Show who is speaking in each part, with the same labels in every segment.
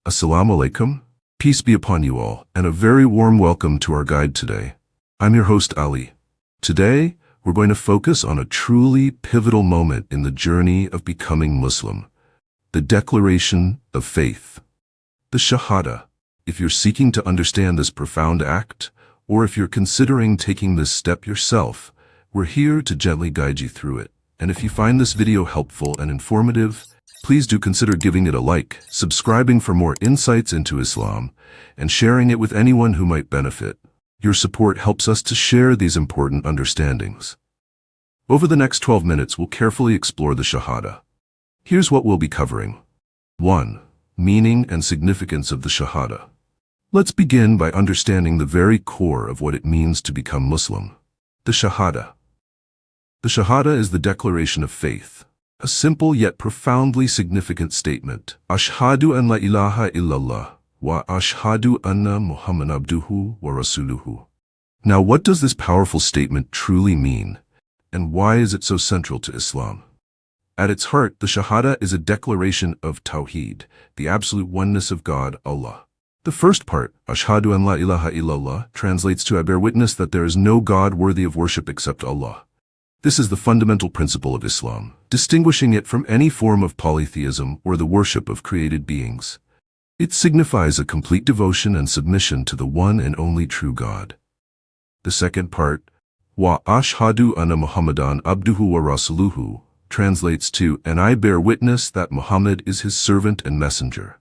Speaker 1: Assalamu alaikum. Peace be upon you all, and a very warm welcome to our guide today. I'm your host Ali. Today, we're going to focus on a truly pivotal moment in the journey of becoming Muslim, the declaration of faith, the Shahada. If you're seeking to understand this profound act, or if you're considering taking this step yourself, we're here to gently guide you through it. And if you find this video helpful and informative, please do consider giving it a like, subscribing for more insights into Islam, and sharing it with anyone who might benefit. Your support helps us to share these important understandings. Over the next 12 minutes, we'll carefully explore the Shahada. Here's what we'll be covering. 1. Meaning and significance of the Shahada. Let's begin by understanding the very core of what it means to become Muslim. The Shahada. The Shahada is the declaration of faith. A simple yet profoundly significant statement. Ashhadu an la ilaha illallah wa ashhadu anna Muhammadan abduhu wa rasuluhu. Now, what does this powerful statement truly mean, and why is it so central to Islam? At its heart, the Shahada is a declaration of Tawheed, the absolute oneness of God, Allah. The first part, Ashhadu an la ilaha illallah, translates to I bear witness that there is no God worthy of worship except Allah. This is the fundamental principle of Islam, distinguishing it from any form of polytheism or the worship of created beings. It signifies a complete devotion and submission to the one and only true God. The second part, Wa ashhadu anna Muhammadan abduhu wa rasuluhu, translates to and I bear witness that Muhammad is his servant and messenger.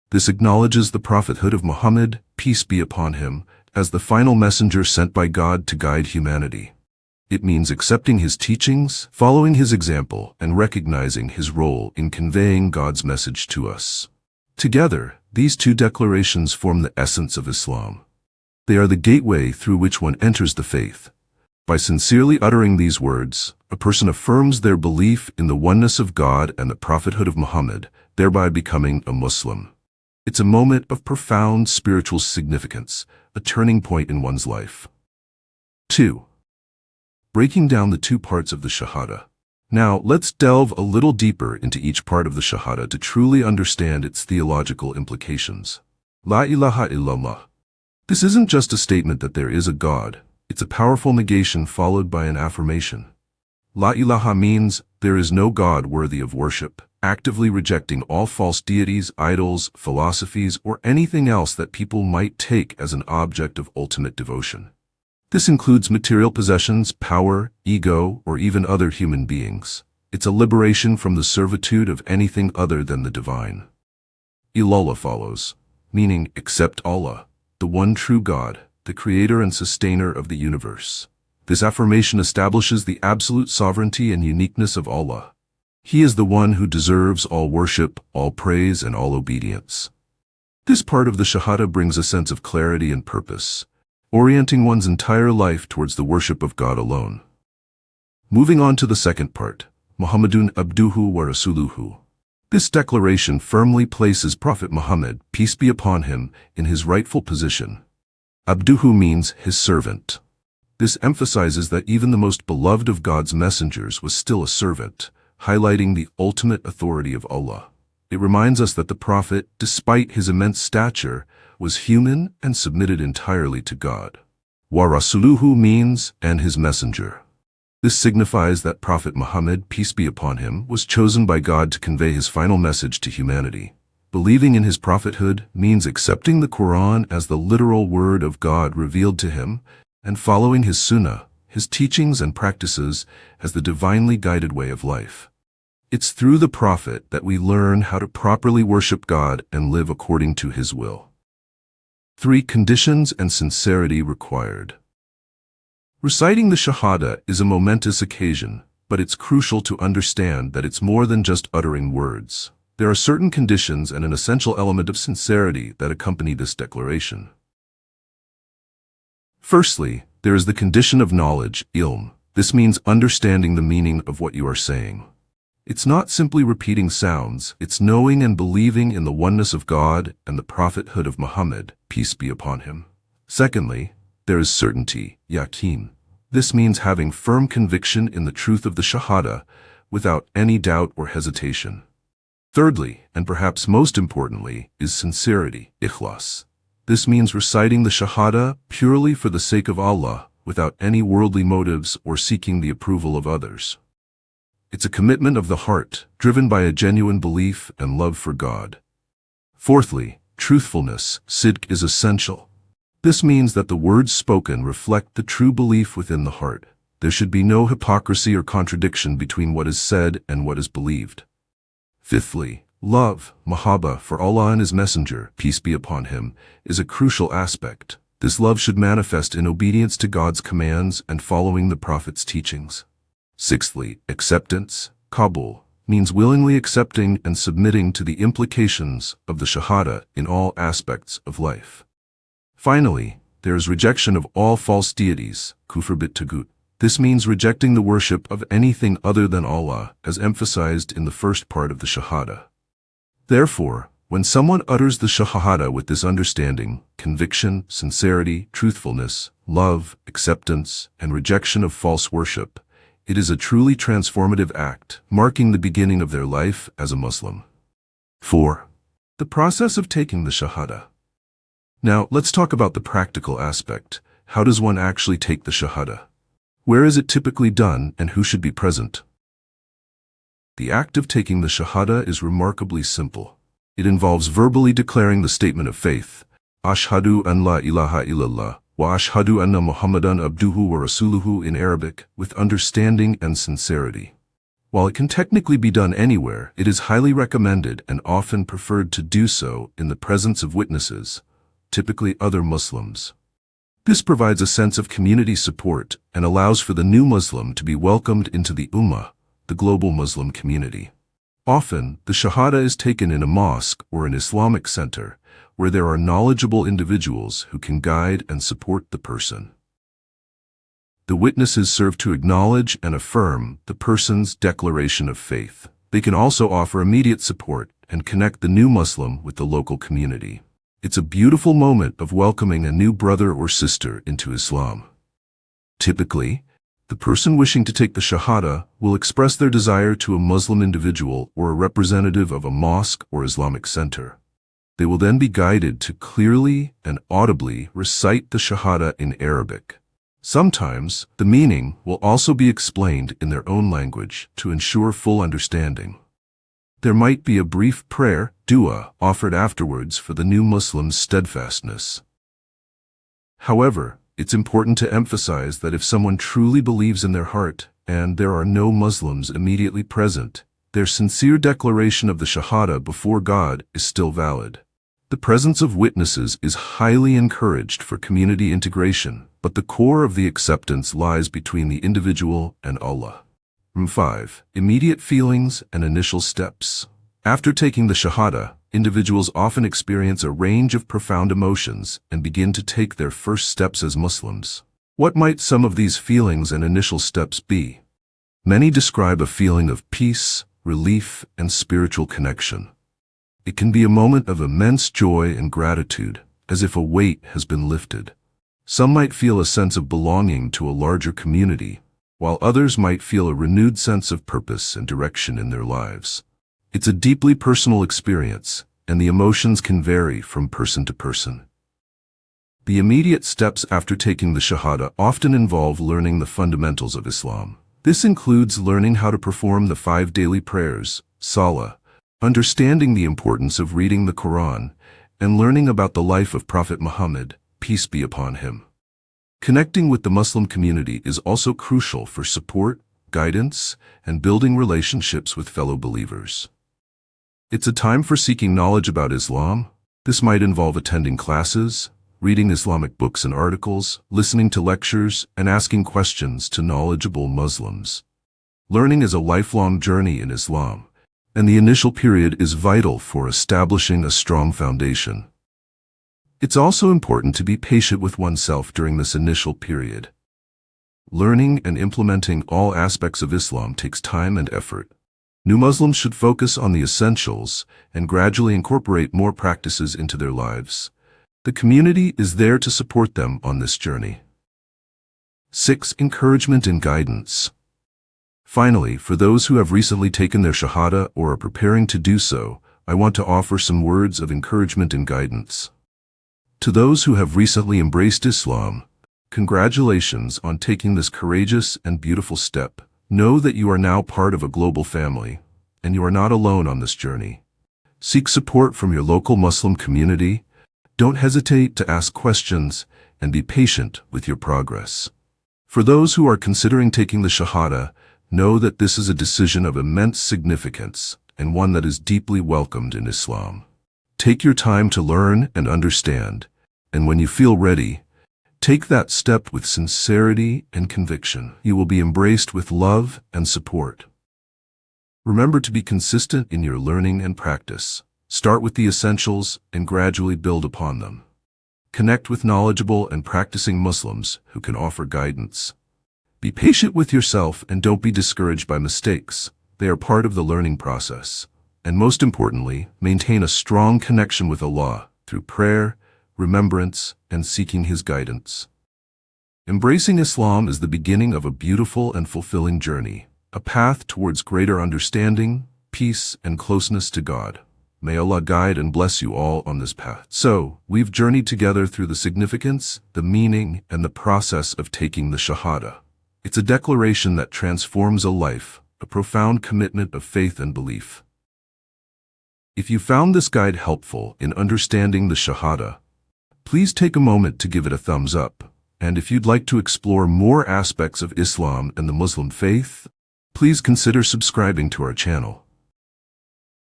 Speaker 1: This acknowledges the prophethood of Muhammad, peace be upon him, as the final messenger sent by God to guide humanity. It means accepting his teachings, following his example, and recognizing his role in conveying God's message to us. Together, these two declarations form the essence of Islam. They are the gateway through which one enters the faith. By sincerely uttering these words, a person affirms their belief in the oneness of God and the prophethood of Muhammad, thereby becoming a Muslim. It's a moment of profound spiritual significance, a turning point in one's life. 2. Breaking down the two parts of the Shahada. Now, let's delve a little deeper into each part of the Shahada to truly understand its theological implications. La ilaha illallah. This isn't just a statement that there is a God, it's a powerful negation followed by an affirmation. La ilaha means there is no God worthy of worship, actively rejecting all false deities, idols, philosophies, or anything else that people might take as an object of ultimate devotion. This includes material possessions, power, ego, or even other human beings. It's a liberation from the servitude of anything other than the divine. Illallah follows, meaning except Allah, the one true God, the creator and sustainer of the universe. This affirmation establishes the absolute sovereignty and uniqueness of Allah. He is the one who deserves all worship, all praise, and all obedience. This part of the Shahada brings a sense of clarity and purpose, orienting one's entire life towards the worship of God alone. Moving on to the second part, Muhammadun abduhu wa rasuluhu. This declaration firmly places Prophet Muhammad, peace be upon him, in his rightful position. Abduhu means his servant. This emphasizes that even the most beloved of God's messengers was still a servant, highlighting the ultimate authority of Allah. It reminds us that the Prophet, despite his immense stature, was human and submitted entirely to God. Wa rasuluhu means, and his messenger. This signifies that Prophet Muhammad, peace be upon him, was chosen by God to convey his final message to humanity. Believing in his prophethood means accepting the Quran as the literal word of God revealed to him, and following his sunnah, his teachings and practices, as the divinely guided way of life. It's through the Prophet that we learn how to properly worship God and live according to his will. 3. Conditions and sincerity required. Reciting the Shahada is a momentous occasion, but it's crucial to understand that it's more than just uttering words. There are certain conditions and an essential element of sincerity that accompany this declaration. Firstly, there is the condition of knowledge, ilm. This means understanding the meaning of what you are saying. It's not simply repeating sounds, it's knowing and believing in the oneness of God and the prophethood of Muhammad, peace be upon him. Secondly, there is certainty, yaqeen. This means having firm conviction in the truth of the Shahada without any doubt or hesitation. Thirdly, and perhaps most importantly, is sincerity, ikhlas. This means reciting the Shahada purely for the sake of Allah, without any worldly motives or seeking the approval of others. It's a commitment of the heart, driven by a genuine belief and love for God. Fourthly, truthfulness, sidq, is essential. This means that the words spoken reflect the true belief within the heart. There should be no hypocrisy or contradiction between what is said and what is believed. Fifthly, love, mahabba, for Allah and His Messenger, peace be upon him, is a crucial aspect. This love should manifest in obedience to God's commands and following the Prophet's teachings. Sixthly, acceptance, qabul, means willingly accepting and submitting to the implications of the Shahada in all aspects of life. Finally, there is rejection of all false deities, kufr bit tagut. This means rejecting the worship of anything other than Allah, as emphasized in the first part of the Shahada. Therefore, when someone utters the Shahada with this understanding, conviction, sincerity, truthfulness, love, acceptance, and rejection of false worship, it is a truly transformative act, marking the beginning of their life as a Muslim. 4. The process of taking the Shahada. Now, let's talk about the practical aspect. How does one actually take the Shahada? Where is it typically done, and who should be present? The act of taking the Shahada is remarkably simple. It involves verbally declaring the statement of faith, Ashhadu an la ilaha illallah, wa ashhadu anna Muhammadan abduhu wa rasuluhu in Arabic, with understanding and sincerity. While it can technically be done anywhere, it is highly recommended and often preferred to do so in the presence of witnesses, typically other Muslims. This provides a sense of community support and allows for the new Muslim to be welcomed into the Ummah, the global Muslim community. Often, the Shahada is taken in a mosque or an Islamic center, where there are knowledgeable individuals who can guide and support the person. The witnesses serve to acknowledge and affirm the person's declaration of faith. They can also offer immediate support and connect the new Muslim with the local community. It's a beautiful moment of welcoming a new brother or sister into Islam. Typically, the person wishing to take the Shahada will express their desire to a Muslim individual or a representative of a mosque or Islamic center. They will then be guided to clearly and audibly recite the Shahada in Arabic. Sometimes, the meaning will also be explained in their own language to ensure full understanding. There might be a brief prayer, dua, offered afterwards for the new Muslim's steadfastness. However, it's important to emphasize that if someone truly believes in their heart, and there are no Muslims immediately present, their sincere declaration of the Shahada before God is still valid. The presence of witnesses is highly encouraged for community integration, but the core of the acceptance lies between the individual and Allah. 5. Immediate feelings and initial steps. After taking the Shahada, individuals often experience a range of profound emotions and begin to take their first steps as Muslims. What might some of these feelings and initial steps be? Many describe a feeling of peace, relief, and spiritual connection. It can be a moment of immense joy and gratitude, as if a weight has been lifted. Some might feel a sense of belonging to a larger community, while others might feel a renewed sense of purpose and direction in their lives. It's a deeply personal experience, and the emotions can vary from person to person. The immediate steps after taking the Shahada often involve learning the fundamentals of Islam. This includes learning how to perform the 5 daily prayers, Salah, understanding the importance of reading the Quran, and learning about the life of Prophet Muhammad, peace be upon him. Connecting with the Muslim community is also crucial for support, guidance, and building relationships with fellow believers. It's a time for seeking knowledge about Islam. This might involve attending classes, reading Islamic books and articles, listening to lectures, and asking questions to knowledgeable Muslims. Learning is a lifelong journey in Islam, and the initial period is vital for establishing a strong foundation. It's also important to be patient with oneself during this initial period. Learning and implementing all aspects of Islam takes time and effort. New Muslims should focus on the essentials and gradually incorporate more practices into their lives. The community is there to support them on this journey. 6. Encouragement and guidance. Finally, for those who have recently taken their Shahada or are preparing to do so, I want to offer some words of encouragement and guidance. To those who have recently embraced Islam, congratulations on taking this courageous and beautiful step. Know that you are now part of a global family, and you are not alone on this journey. Seek support from your local Muslim community. Don't hesitate to ask questions and be patient with your progress. For those who are considering taking the Shahada, know that this is a decision of immense significance and one that is deeply welcomed in Islam. Take your time to learn and understand, and when you feel ready, take that step with sincerity and conviction. You will be embraced with love and support. Remember to be consistent in your learning and practice. Start with the essentials and gradually build upon them. Connect with knowledgeable and practicing Muslims who can offer guidance. Be patient with yourself and don't be discouraged by mistakes. They are part of the learning process. And most importantly, maintain a strong connection with Allah through prayer, remembrance, and seeking His guidance. Embracing Islam is the beginning of a beautiful and fulfilling journey, a path towards greater understanding, peace, and closeness to God. May Allah guide and bless you all on this path. So, we've journeyed together through the significance, the meaning, and the process of taking the Shahada. It's a declaration that transforms a life, a profound commitment of faith and belief. If you found this guide helpful in understanding the Shahada, please take a moment to give it a thumbs up. And if you'd like to explore more aspects of Islam and the Muslim faith, please consider subscribing to our channel.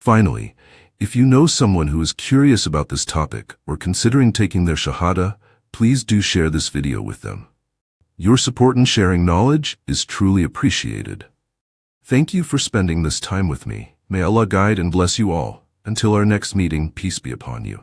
Speaker 1: Finally, if you know someone who is curious about this topic or considering taking their Shahada, please do share this video with them. Your support in sharing knowledge is truly appreciated. Thank you for spending this time with me. May Allah guide and bless you all. Until our next meeting, peace be upon you.